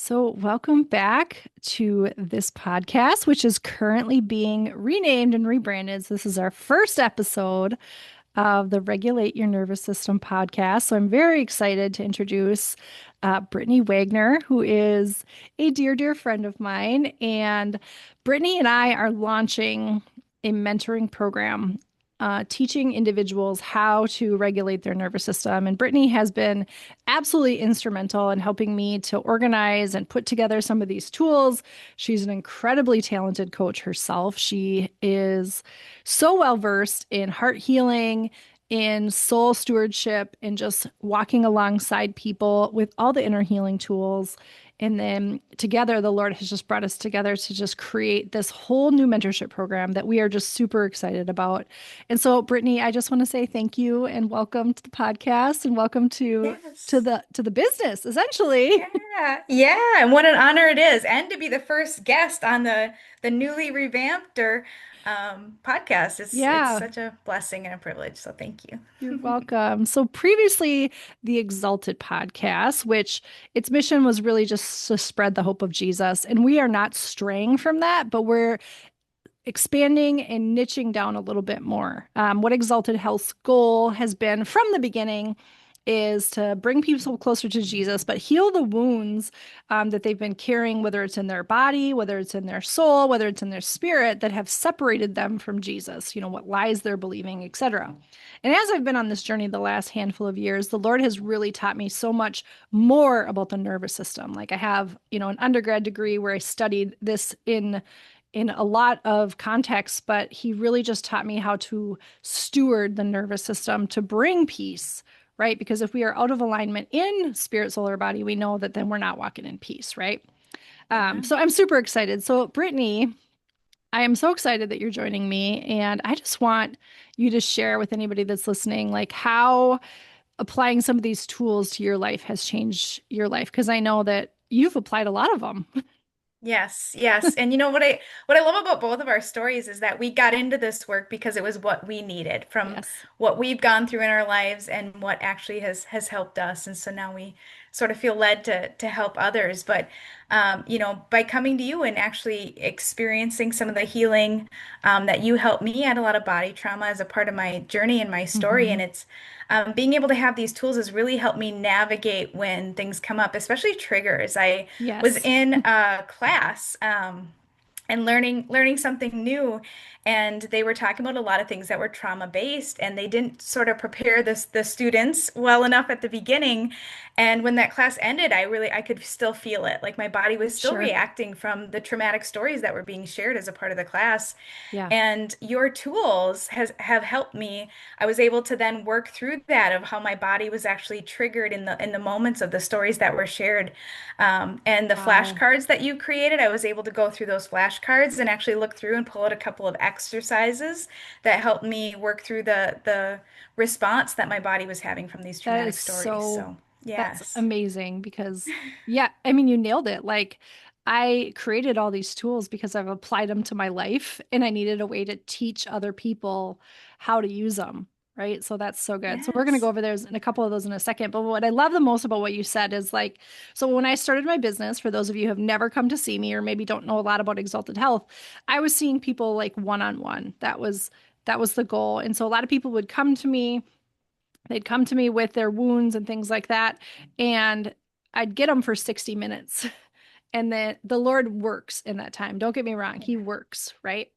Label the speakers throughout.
Speaker 1: So, welcome back to this podcast, which is currently being renamed and rebranded. So this is our first episode of the Regulate Your Nervous System podcast. So, I'm very excited to introduce Brittani Wegner, who is a dear, dear friend of mine. And Brittani and I are launching a mentoring program. Teaching individuals how to regulate their nervous system. And Brittani has been absolutely instrumental in helping me to organize and put together some of these tools. She's an incredibly talented coach herself. She is so well versed in heart healing, in soul stewardship, and just walking alongside people with all the inner healing tools. And then together, the Lord has just brought us together to just create this whole new mentorship program that we are just super excited about. And so, Brittani, I just want to say thank you and welcome to the podcast and welcome to
Speaker 2: Yes.
Speaker 1: the business, essentially.
Speaker 2: Yeah. Yeah. And what an honor it is. And to be the first guest on the newly revamped or podcast. It's
Speaker 1: Yeah,
Speaker 2: such a blessing and a privilege. So thank you.
Speaker 1: you're welcome. So previously, the Exalted podcast, which its mission was really just to spread the hope of Jesus. And we are not straying from that, but we're expanding and niching down a little bit more. What Exalted Health's goal has been from the beginning is to bring people closer to Jesus, but heal the wounds that they've been carrying, whether it's in their body, whether it's in their soul, whether it's in their spirit, that have separated them from Jesus, what lies they're believing, etc. And as I've been on this journey the last handful of years, the Lord has really taught me so much more about the nervous system. Like I have, an undergrad degree where I studied this in a lot of contexts, but he really just taught me how to steward the nervous system to bring peace, right? Because if we are out of alignment in spirit, soul, or body, we know that then we're not walking in peace, right?
Speaker 2: Amen.
Speaker 1: So I'm super excited. So, Brittani, I am so excited that you're joining me. And I just want you to share with anybody that's listening, like how applying some of these tools to your life has changed your life. Because I know that you've applied a lot of them.
Speaker 2: Yes, yes. And you know what I love about both of our stories is that we got into this work because it was what we needed from
Speaker 1: Yes,
Speaker 2: what we've gone through in our lives and what actually has helped us. And so now we sort of feel led to help others. But by coming to you and actually experiencing some of the healing that you helped me, I had a lot of body trauma as a part of my journey and my story.
Speaker 1: hmm
Speaker 2: And it's being able to have these tools has really helped me navigate when things come up, especially triggers. I was
Speaker 1: yes,
Speaker 2: in a class and learning something new, and they were talking about a lot of things that were trauma based, and they didn't sort of prepare the students well enough at the beginning. And when that class ended, I could still feel it. Like my body was still
Speaker 1: sure.
Speaker 2: reacting from the traumatic stories that were being shared as a part of the class.
Speaker 1: Yeah.
Speaker 2: And your tools have helped me. I was able to then work through that of how my body was actually triggered in the moments of the stories that were shared. And the
Speaker 1: Wow.
Speaker 2: flashcards that you created, I was able to go through those flashcards and actually look through and pull out a couple of exercises that helped me work through the response that my body was having from these
Speaker 1: That is
Speaker 2: traumatic stories.
Speaker 1: so,
Speaker 2: So,
Speaker 1: that's
Speaker 2: yes.
Speaker 1: amazing because, yeah, I mean, you nailed it. Like, I created all these tools because I've applied them to my life and I needed a way to teach other people how to use them. Right. So that's so good. So we're going to go
Speaker 2: Yes.
Speaker 1: over those in a couple of those in a second. But what I love the most about what you said is like, so when I started my business, for those of you who have never come to see me or maybe don't know a lot about Exalted Health, I was seeing people like one on one. That was the goal. And so a lot of people would come to me. They'd come to me with their wounds and things like that. And I'd get them for 60 minutes. And then the Lord works in that time. Don't get me wrong, He works, right?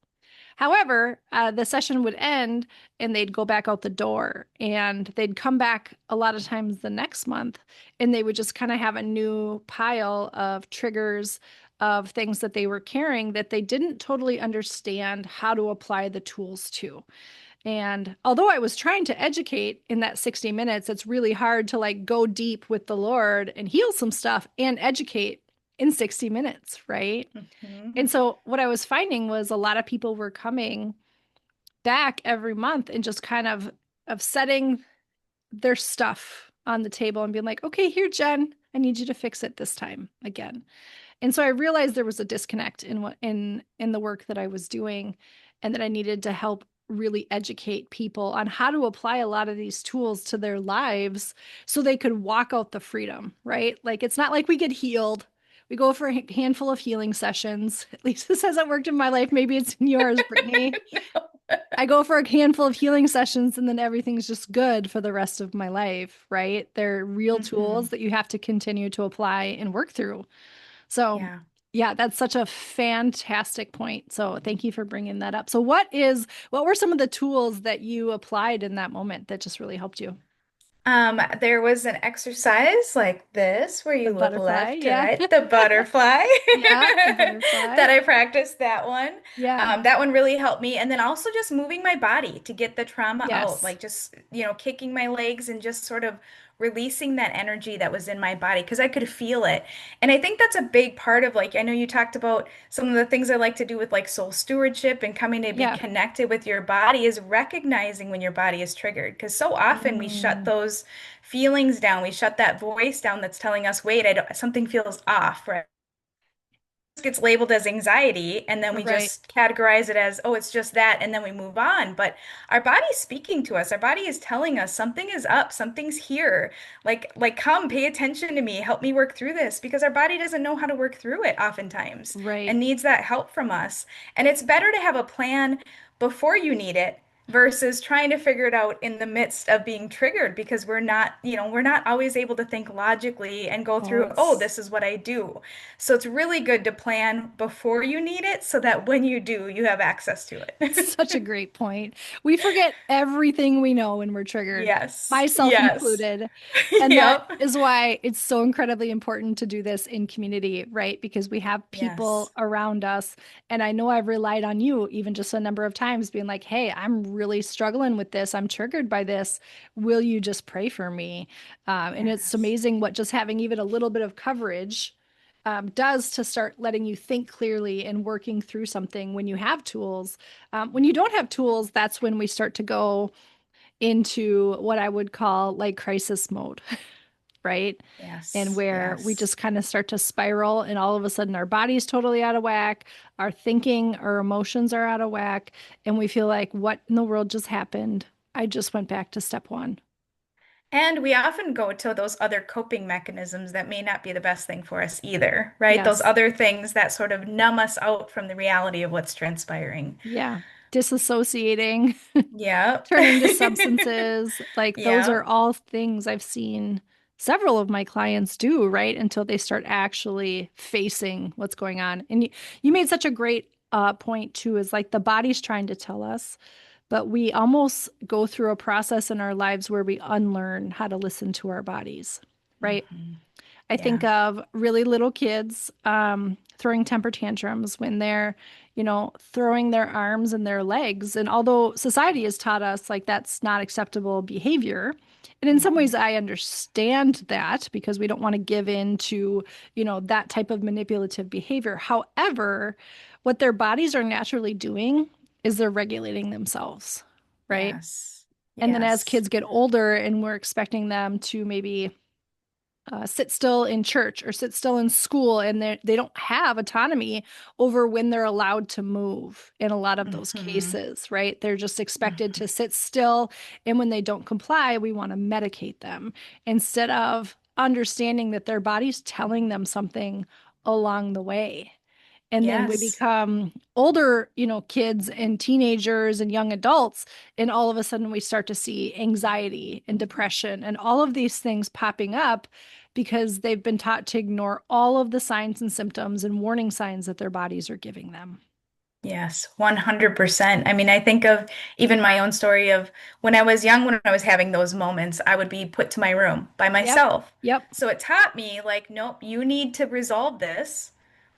Speaker 1: However, the session would end and they'd go back out the door and they'd come back a lot of times the next month and they would just kind of have a new pile of triggers of things that they were carrying that they didn't totally understand how to apply the tools to. And although I was trying to educate in that 60 minutes, it's really hard to like go deep with the Lord and heal some stuff and educate in 60 minutes, right?
Speaker 2: Mhm.
Speaker 1: And so what I was finding was a lot of people were coming back every month and just kind of setting their stuff on the table and being like, "Okay, here, Jen, I need you to fix it this time again." And so I realized there was a disconnect in what in the work that I was doing and that I needed to help really educate people on how to apply a lot of these tools to their lives so they could walk out the freedom, right? Like it's not like we get healed. We go for a handful of healing sessions. At least this hasn't worked in my life. Maybe it's in yours, Brittany.
Speaker 2: No.
Speaker 1: I go for a handful of healing sessions and then everything's just good for the rest of my life, right? They're real tools
Speaker 2: Hmm.
Speaker 1: that you have to continue to apply and work through. So,
Speaker 2: Yeah.
Speaker 1: yeah, that's such a fantastic point. So, thank you for bringing that up. So, what were some of the tools that you applied in that moment that just really helped you?
Speaker 2: There was an exercise like this where
Speaker 1: The
Speaker 2: you look
Speaker 1: butterfly,
Speaker 2: left to
Speaker 1: yeah.
Speaker 2: right, the butterfly
Speaker 1: Yeah, the butterfly.
Speaker 2: that I practiced that one.
Speaker 1: Yeah.
Speaker 2: That one really helped me. And then also just moving my body to get the trauma out,
Speaker 1: Yes.
Speaker 2: like just, kicking my legs and just sort of releasing that energy that was in my body because I could feel it. And I think that's a big part of like, I know you talked about some of the things I like to do with like soul stewardship and coming to be
Speaker 1: Yeah.
Speaker 2: connected with your body is recognizing when your body is triggered. Because so often we shut
Speaker 1: Mm,
Speaker 2: those feelings down, we shut that voice down that's telling us, wait, something feels off, right? Gets labeled as anxiety and then we
Speaker 1: right.
Speaker 2: just categorize it as, oh, it's just that, and then we move on. But our body's speaking to us, our body is telling us something is up, something's here, like come pay attention to me, help me work through this, because our body doesn't know how to work through it oftentimes
Speaker 1: Right.
Speaker 2: and needs that help from us. And it's better to have a plan before you need it versus trying to figure it out in the midst of being triggered, because we're not always able to think logically and go
Speaker 1: Oh,
Speaker 2: through, oh,
Speaker 1: it's
Speaker 2: this is what I do. So it's really good to plan before you need it so that when you do, you have access to it.
Speaker 1: such a great point. We forget everything we know when we're triggered,
Speaker 2: Yes.
Speaker 1: myself
Speaker 2: Yes.
Speaker 1: included. And that
Speaker 2: Yep.
Speaker 1: is why it's so incredibly important to do this in community, right? Because we have people
Speaker 2: Yes.
Speaker 1: around us. And I know I've relied on you even just a number of times, being like, hey, I'm really struggling with this. I'm triggered by this. Will you just pray for me? And it's
Speaker 2: Yes.
Speaker 1: amazing what just having even a little bit of coverage does to start letting you think clearly and working through something when you have tools. When you don't have tools, that's when we start to go into what I would call like crisis mode, right? And
Speaker 2: Yes.
Speaker 1: where we
Speaker 2: Yes.
Speaker 1: just kind of start to spiral, and all of a sudden our body's totally out of whack, our thinking, our emotions are out of whack, and we feel like, what in the world just happened? I just went back to step one.
Speaker 2: And we often go to those other coping mechanisms that may not be the best thing for us either, right? Those
Speaker 1: Yes.
Speaker 2: other things that sort of numb us out from the reality of what's transpiring.
Speaker 1: Yeah. Disassociating,
Speaker 2: Yep.
Speaker 1: turning to substances, like those are
Speaker 2: Yep.
Speaker 1: all things I've seen several of my clients do, right? Until they start actually facing what's going on. And you made such a great point too, is like the body's trying to tell us, but we almost go through a process in our lives where we unlearn how to listen to our bodies, right?
Speaker 2: Hmm.
Speaker 1: I think
Speaker 2: Yeah.
Speaker 1: of really little kids throwing temper tantrums when they're, throwing their arms and their legs. And although society has taught us like that's not acceptable behavior, and in some ways
Speaker 2: Hmm.
Speaker 1: I understand that because we don't want to give in to, that type of manipulative behavior. However, what their bodies are naturally doing is they're regulating themselves, right?
Speaker 2: Yes.
Speaker 1: And then as
Speaker 2: Yes.
Speaker 1: kids get older and we're expecting them to maybe sit still in church or sit still in school, and they don't have autonomy over when they're allowed to move in a lot of those
Speaker 2: Hmm.
Speaker 1: cases, right? They're just expected
Speaker 2: Hmm.
Speaker 1: to sit still, and when they don't comply, we want to medicate them instead of understanding that their body's telling them something along the way. And then we
Speaker 2: Yes.
Speaker 1: become older, kids and teenagers and young adults, and all of a sudden we start to see anxiety and depression and all of these things popping up because they've been taught to ignore all of the signs and symptoms and warning signs that their bodies are giving them.
Speaker 2: Yes, 100%. I mean, I think of even my own story of when I was young, when I was having those moments, I would be put to my room by
Speaker 1: Yep.
Speaker 2: myself.
Speaker 1: Yep.
Speaker 2: So it taught me, like, nope, you need to resolve this,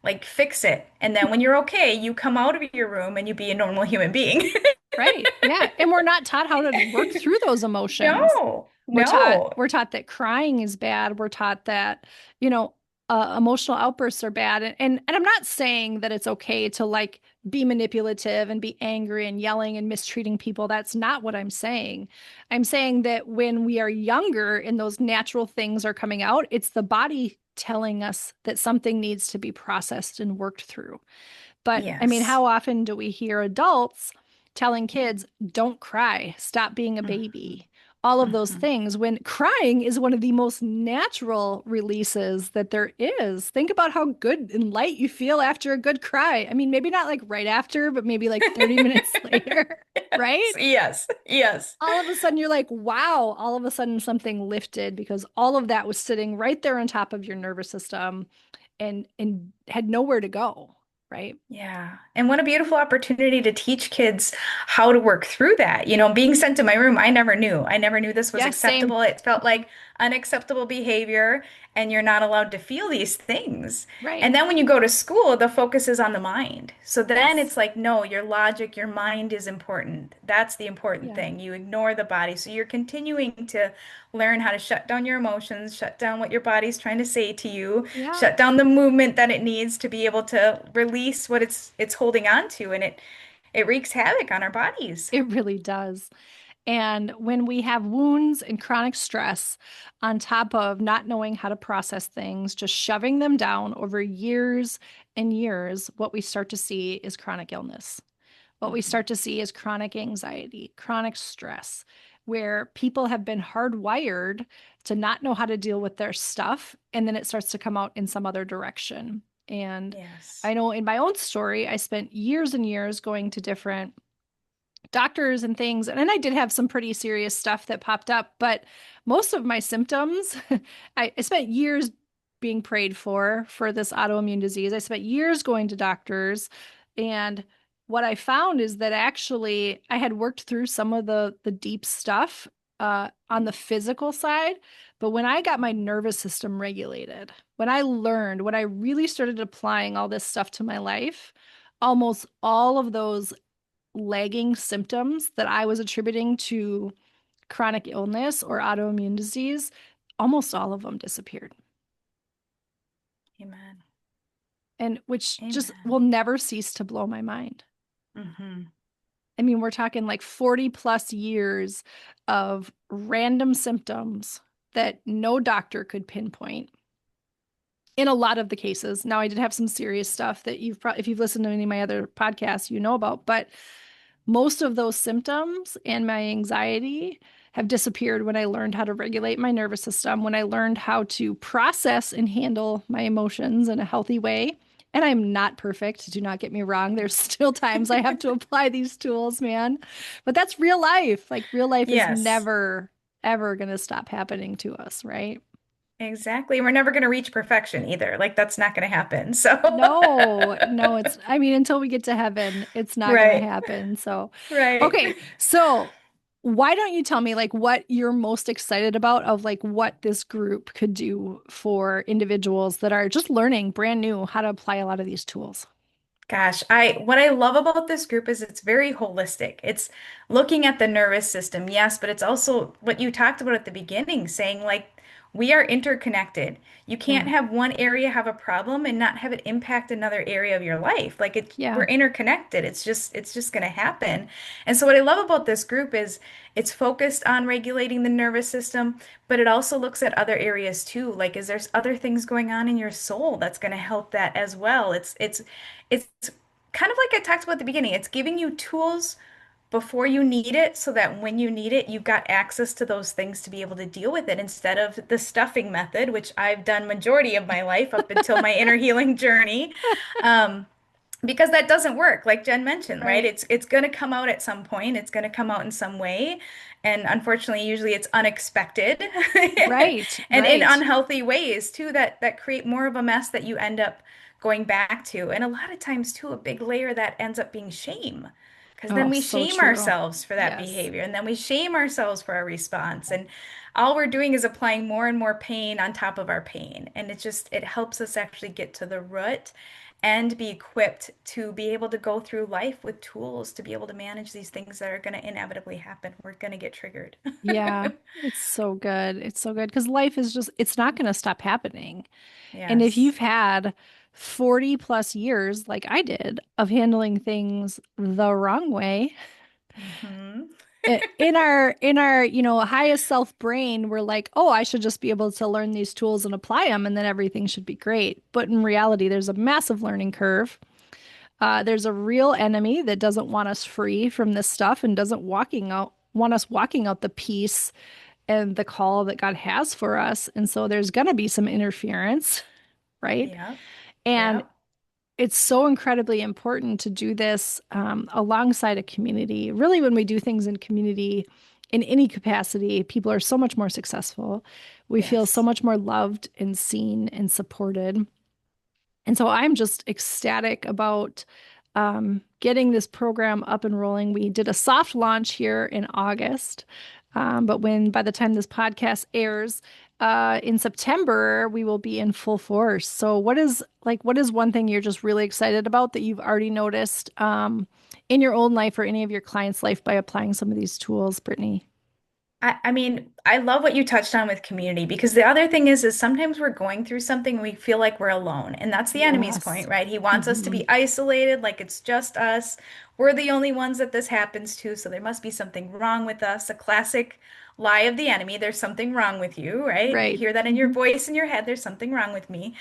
Speaker 2: like, fix it. And then when you're okay, you come out of your room and you be a normal human being.
Speaker 1: Right. Yeah. And we're not taught how to work through those emotions.
Speaker 2: No,
Speaker 1: We're taught
Speaker 2: no.
Speaker 1: we're taught that crying is bad. We're taught that, you know, emotional outbursts are bad. And I'm not saying that it's okay to like be manipulative and be angry and yelling and mistreating people. That's not what I'm saying. I'm saying that when we are younger and those natural things are coming out, it's the body telling us that something needs to be processed and worked through. But I mean,
Speaker 2: Yes.
Speaker 1: how often do we hear adults telling kids, don't cry, stop being a
Speaker 2: Mhm.
Speaker 1: baby? all of those
Speaker 2: Mhm.
Speaker 1: things when crying is one of the most natural releases that there is. Think about how good and light you feel after a good cry. I mean, maybe not like right after, but maybe like 30 minutes later, right?
Speaker 2: Yes, yes, yes.
Speaker 1: All of a sudden you're like, wow, all of a sudden something lifted because all of that was sitting right there on top of your nervous system and had nowhere to go, right?
Speaker 2: Yeah. And what a beautiful opportunity to teach kids how to work through that. You know, being sent to my room, I never knew. I never knew this was
Speaker 1: Yeah, same.
Speaker 2: acceptable. It felt
Speaker 1: Mhm.
Speaker 2: like unacceptable behavior, and you're not allowed to feel these things.
Speaker 1: Right.
Speaker 2: And then when you go to school, the focus is on the mind. So then
Speaker 1: Yes.
Speaker 2: it's like, no, your logic, your mind is important. That's the important
Speaker 1: Yeah.
Speaker 2: thing. You ignore the body. So you're continuing to learn how to shut down your emotions, shut down what your body's trying to say to you,
Speaker 1: Yeah.
Speaker 2: shut down the movement that it needs to be able to release what it's holding on to, and it wreaks havoc on our bodies.
Speaker 1: It really does. And when we have wounds and chronic stress on top of not knowing how to process things, just shoving them down over years and years, what we start to see is chronic illness. What we
Speaker 2: Mhm.
Speaker 1: start to see is chronic anxiety, chronic stress, where people have been hardwired to not know how to deal with their stuff. And then it starts to come out in some other direction. And
Speaker 2: Yes.
Speaker 1: I know in my own story, I spent years and years going to different doctors and things. And then I did have some pretty serious stuff that popped up, but most of my symptoms, I spent years being prayed for this autoimmune disease. I spent years going to doctors. And what I found is that actually I had worked through some of the deep stuff on the physical side. But when I got my nervous system regulated, when I really started applying all this stuff to my life, almost all of those lagging symptoms that I was attributing to chronic illness or autoimmune disease, almost all of them disappeared.
Speaker 2: Amen.
Speaker 1: And which just
Speaker 2: Amen.
Speaker 1: will never cease to blow my mind.
Speaker 2: Hmm.
Speaker 1: I mean, we're talking like 40 plus years of random symptoms that no doctor could pinpoint in a lot of the cases. Now, I did have some serious stuff that if you've listened to any of my other podcasts, you know about, but most of those symptoms and my anxiety have disappeared when I learned how to regulate my nervous system, when I learned how to process and handle my emotions in a healthy way. And I'm not perfect. Do not get me wrong. There's still times I have to apply these tools, man. But that's real life. Like, real life is
Speaker 2: Yes,
Speaker 1: never, ever going to stop happening to us, right?
Speaker 2: exactly. We're never going to reach perfection either. Like that's not going to happen. So,
Speaker 1: No, no, I mean, until we get to heaven, it's not going to
Speaker 2: right,
Speaker 1: happen. So,
Speaker 2: right.
Speaker 1: okay. So, why don't you tell me like what you're most excited about of like what this group could do for individuals that are just learning brand new how to apply a lot of these tools?
Speaker 2: Gosh, I what I love about this group is it's very holistic. It's looking at the nervous system, yes, but it's also what you talked about at the beginning, saying like we are interconnected. You can't
Speaker 1: Yeah.
Speaker 2: have one area have a problem and not have it impact another area of your life. Like we're
Speaker 1: Yeah.
Speaker 2: interconnected. It's just going to happen. And so what I love about this group is it's focused on regulating the nervous system, but it also looks at other areas too. Like is there other things going on in your soul that's going to help that as well? It's kind of like I talked about at the beginning. It's giving you tools before you need it so that when you need it, you've got access to those things to be able to deal with it instead of the stuffing method, which I've done majority of my life up until my inner healing journey. Um, because that doesn't work, like Jen mentioned, right?
Speaker 1: Right.
Speaker 2: It's going to come out at some point. It's going to come out in some way. And unfortunately, usually it's unexpected
Speaker 1: Right.
Speaker 2: and in
Speaker 1: Right.
Speaker 2: unhealthy ways too that create more of a mess that you end up going back to. And a lot of times too, a big layer that ends up being shame. Because then
Speaker 1: Oh,
Speaker 2: we
Speaker 1: so
Speaker 2: shame
Speaker 1: true.
Speaker 2: ourselves for that
Speaker 1: Yes.
Speaker 2: behavior, and then we shame ourselves for our response. And all we're doing is applying more and more pain on top of our pain. And it helps us actually get to the root and be equipped to be able to go through life with tools to be able to manage these things that are going to inevitably happen. We're going to get triggered.
Speaker 1: Yeah. It's so good. It's so good because life is just, it's not going to stop happening. And if
Speaker 2: Yes.
Speaker 1: you've had 40 plus years, like I did, of handling things the wrong way,
Speaker 2: Hmm.
Speaker 1: in our highest self brain, we're like, oh, I should just be able to learn these tools and apply them, and then everything should be great. But in reality, there's a massive learning curve. There's a real enemy that doesn't want us free from this stuff and doesn't want us walking out the peace and the call that God has for us. And so there's going to be some interference, right?
Speaker 2: Yep.
Speaker 1: And
Speaker 2: Yep.
Speaker 1: it's so incredibly important to do this alongside a community. Really, when we do things in community in any capacity, people are so much more successful. We feel so
Speaker 2: Yes.
Speaker 1: much more loved and seen and supported. And so I'm just ecstatic about getting this program up and rolling. We did a soft launch here in August, but by the time this podcast airs in September, we will be in full force. So, what is one thing you're just really excited about that you've already noticed in your own life or any of your clients' life by applying some of these tools, Brittany?
Speaker 2: I mean, I love what you touched on with community because the other thing is sometimes we're going through something and we feel like we're alone. And that's the enemy's
Speaker 1: Yes.
Speaker 2: point, right? He wants us to
Speaker 1: Hmm.
Speaker 2: be isolated, like it's just us. We're the only ones that this happens to, so there must be something wrong with us. A classic lie of the enemy. There's something wrong with you, right? You
Speaker 1: Right.
Speaker 2: hear that in your
Speaker 1: Hmm.
Speaker 2: voice in your head, there's something wrong with me.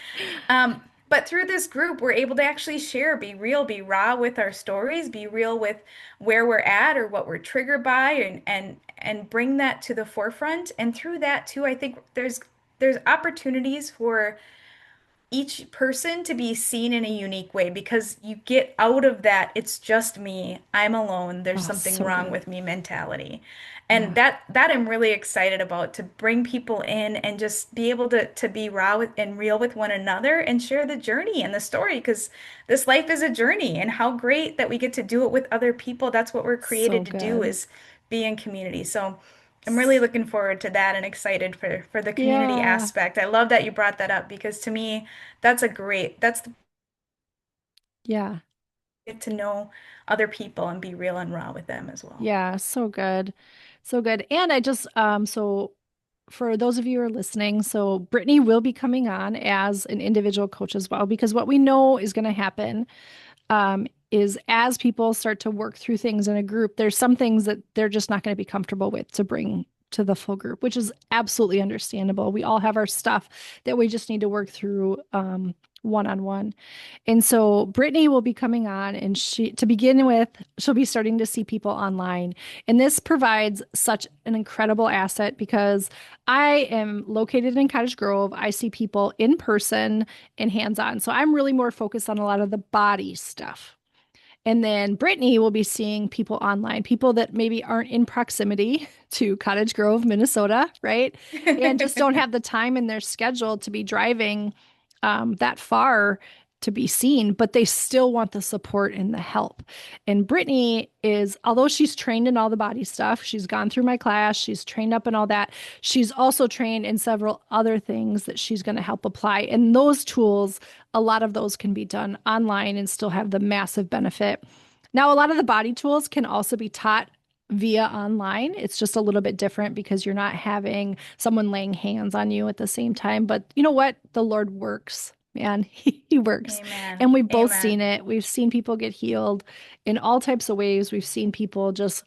Speaker 2: But through this group, we're able to actually share, be real, be raw with our stories, be real with where we're at or what we're triggered by, and bring that to the forefront. And through that too, I think there's opportunities for each person to be seen in a unique way because you get out of that it's just me, I'm alone, there's
Speaker 1: Oh,
Speaker 2: something
Speaker 1: so
Speaker 2: wrong
Speaker 1: good.
Speaker 2: with me mentality. And
Speaker 1: Yeah.
Speaker 2: that I'm really excited about to bring people in and just be able to be raw and real with one another and share the journey and the story because this life is a journey and how great that we get to do it with other people. That's what we're
Speaker 1: So
Speaker 2: created to do
Speaker 1: good.
Speaker 2: is be in community. So I'm really looking forward to that and excited for the community
Speaker 1: Yeah.
Speaker 2: aspect. I love that you brought that up because to me, that's the
Speaker 1: Yeah.
Speaker 2: get to know other people and be real and raw with them as well.
Speaker 1: Yeah. So good. So good. And I just, so for those of you who are listening, so Brittany will be coming on as an individual coach as well, because what we know is going to happen is as people start to work through things in a group, there's some things that they're just not going to be comfortable with to bring to the full group, which is absolutely understandable. We all have our stuff that we just need to work through one on one. And so Brittany will be coming on, and to begin with, she'll be starting to see people online. And this provides such an incredible asset because I am located in Cottage Grove. I see people in person and hands on. So I'm really more focused on a lot of the body stuff. And then Brittany will be seeing people online, people that maybe aren't in proximity to Cottage Grove, Minnesota, right? And just don't have the time in their schedule to be driving that far to be seen, but they still want the support and the help. And Brittany is, although she's trained in all the body stuff, she's gone through my class, she's trained up in all that. She's also trained in several other things that she's going to help apply. And those tools, a lot of those can be done online and still have the massive benefit. Now, a lot of the body tools can also be taught via online. It's just a little bit different because you're not having someone laying hands on you at the same time. But you know what? The Lord works, man. He works.
Speaker 2: Amen.
Speaker 1: And we've both seen
Speaker 2: Amen.
Speaker 1: it. We've seen people get healed in all types of ways. We've seen people just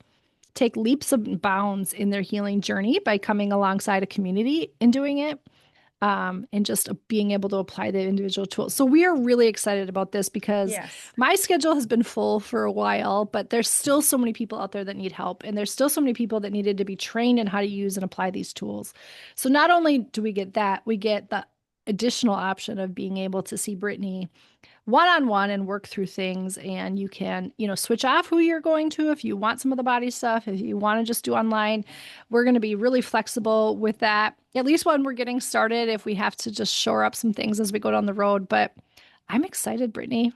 Speaker 1: take leaps and bounds in their healing journey by coming alongside a community and doing it and just being able to apply the individual tools. So we are really excited about this because
Speaker 2: Yes.
Speaker 1: my schedule has been full for a while, but there's still so many people out there that need help, and there's still so many people that needed to be trained in how to use and apply these tools. So not only do we get that, we get the additional option of being able to see Brittany one on one and work through things. And you can, switch off who you're going to if you want some of the body stuff, if you want to just do online. We're going to be really flexible with that, at least when we're getting started, if we have to just shore up some things as we go down the road. But I'm excited, Brittany.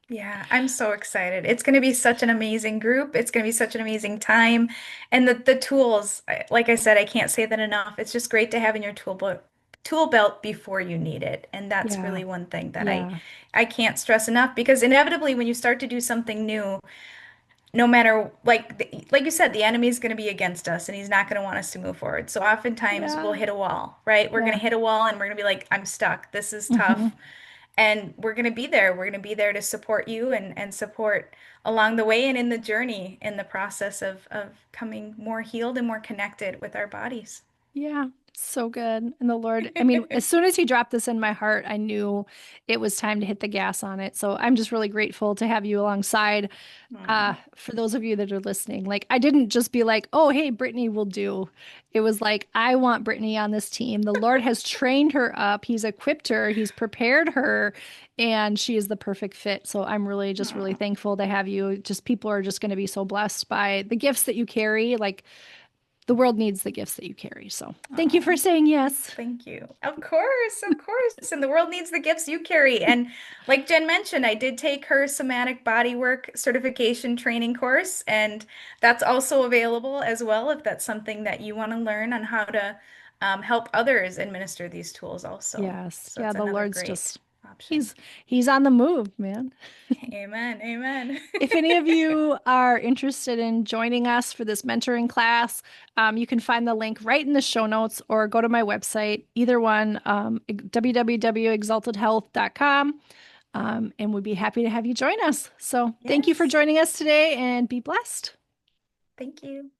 Speaker 2: Yeah, I'm so excited. It's going to be such an amazing group. It's going to be such an amazing time. And the tools, like I said, I can't say that enough. It's just great to have in your tool belt before you need it. And that's
Speaker 1: Yeah.
Speaker 2: really one thing that
Speaker 1: Yeah.
Speaker 2: I can't stress enough because inevitably when you start to do something new, no matter like you said, the enemy is going to be against us and he's not going to want us to move forward. So oftentimes we'll
Speaker 1: Yeah.
Speaker 2: hit a wall, right? We're going
Speaker 1: Yeah.
Speaker 2: to hit a wall and we're going to be like, I'm stuck. This is
Speaker 1: Hmm.
Speaker 2: tough. And we're going to be there. We're going to be there to support you and support along the way and in the journey in the process of coming more healed and more connected with our bodies.
Speaker 1: Yeah. So good. And the Lord, I mean, as soon as he dropped this in my heart, I knew it was time to hit the gas on it. So I'm just really grateful to have you alongside.
Speaker 2: Mm.
Speaker 1: For those of you that are listening, like I didn't just be like, oh, hey, Brittany will do. It was like, I want Brittany on this team. The Lord has trained her up, He's equipped her, He's prepared her, and she is the perfect fit. So I'm really just really
Speaker 2: Mm.
Speaker 1: thankful to have you. Just people are just going to be so blessed by the gifts that you carry. Like the world needs the gifts that you carry. So thank you for
Speaker 2: Oh.
Speaker 1: saying yes.
Speaker 2: Thank you. Of course, of course. And the world needs the gifts you carry. And like Jen mentioned, I did take her somatic bodywork certification training course, and that's also available as well if that's something that you want to learn on how to help others administer these tools also.
Speaker 1: Yes.
Speaker 2: So
Speaker 1: Yeah,
Speaker 2: it's
Speaker 1: the
Speaker 2: another
Speaker 1: Lord's
Speaker 2: great
Speaker 1: just
Speaker 2: option.
Speaker 1: he's he's on the move, man.
Speaker 2: Amen. Amen.
Speaker 1: If any of you are interested in joining us for this mentoring class, you can find the link right in the show notes or go to my website, either one, www.exaltedhealth.com, and we'd be happy to have you join us. So thank you for
Speaker 2: Yes.
Speaker 1: joining us today and be blessed.
Speaker 2: Thank you.